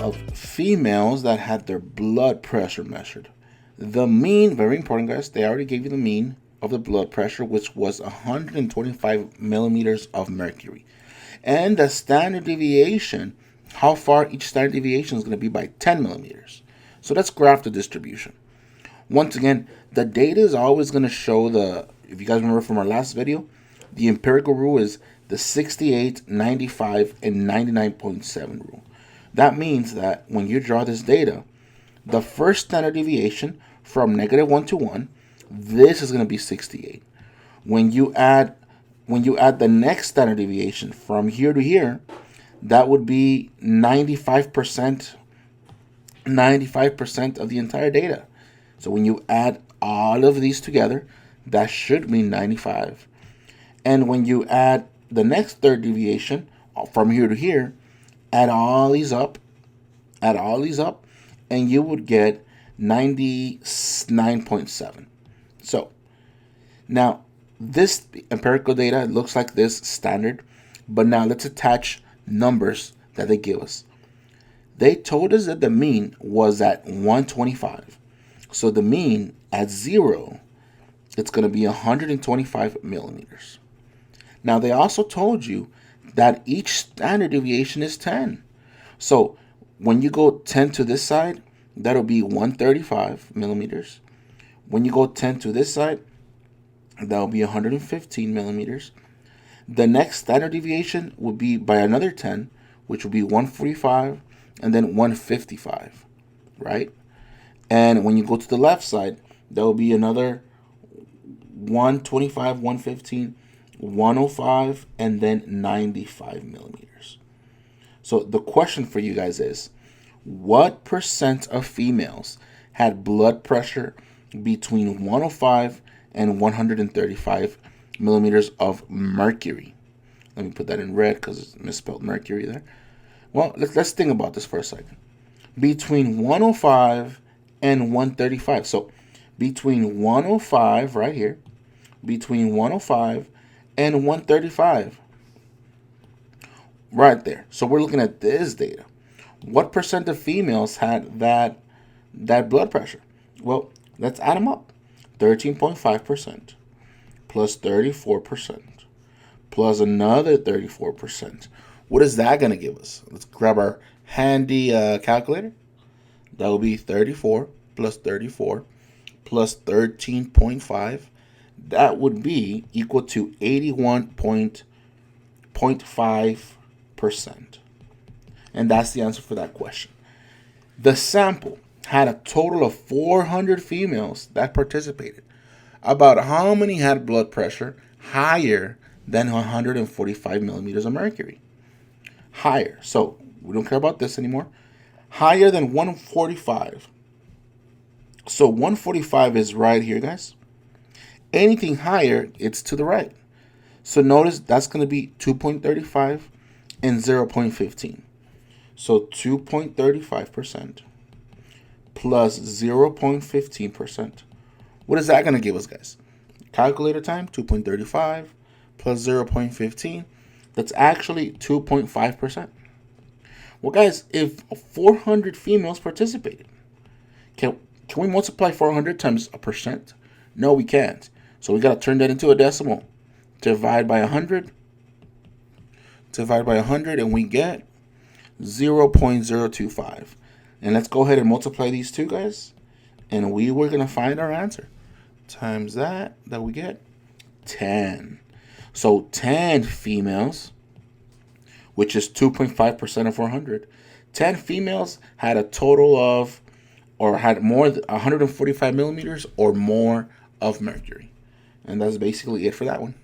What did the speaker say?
of females that had their blood pressure measured. The mean, very important guys, they already gave you the mean of the blood pressure, which was 125 millimeters of mercury. And the standard deviation, how far each standard deviation is going to be by 10 millimeters. So let's graph the distribution. Once again, the data is always going to show if you guys remember from our last video, the empirical rule is the 68, 95, and 99.7 rule. That means that when you draw this data, the first standard deviation from -1 to 1, this is going to be 68. When you add the next standard deviation from here to here, that would be 95% of the entire data. So when you add all of these together, that should be 95. And when you add the next third deviation from here to here, add all these up, and you would get 99.7. So now this empirical data looks like this standard, but now let's attach numbers that they give us. They told us that the mean was at 125. So the mean at 0, it's going to be 125 millimeters. Now they also told you that each standard deviation is 10. So when you go 10 to this side, that'll be 135 millimeters. When you go 10 to this side, that'll be 115 millimeters. The next standard deviation would be by another 10, which would be 145 and then 155, right? And when you go to the left side, there will be another 125, 115, 105, and then 95 millimeters. So the question for you guys is, what percent of females had blood pressure between 105 and 135 millimeters of mercury? Let me put that in red because it's misspelled mercury there. Well, let's think about this for a second. Between 105 and 135. So between 105 right here, between 105 and 135 right there. So we're looking at this data. What percent of females had that blood pressure? Well, let's add them up. 13.5% plus 34% plus another 34%. What is that going to give us? Let's grab our handy calculator. That will be 34 plus 34 plus 13.5. That would be equal to 81.5%. And that's the answer for that question. The sample had a total of 400 females that participated. About how many had blood pressure higher than 145 millimeters of mercury? Higher. So we don't care about this anymore. Higher than 145. So 145 is right here, guys. Anything higher, it's to the right. So notice that's going to be 2.35 and 0.15. So 2.35% plus 0.15%. What is that going to give us, guys? Calculator time, 2.35 plus 0.15. That's actually 2.5%. Well, guys, if 400 females participated, can we multiply 400 times a percent? No, we can't. So we got to turn that into a decimal. Divide by 100. Divide by 100, and we get 0.025. And let's go ahead and multiply these two, guys. And we were going to find our answer. Times that we get 10. So 10 females, which is 2.5% of 400. 10 females had a total of, or had more than 145 millimeters or more of mercury. And that's basically it for that one.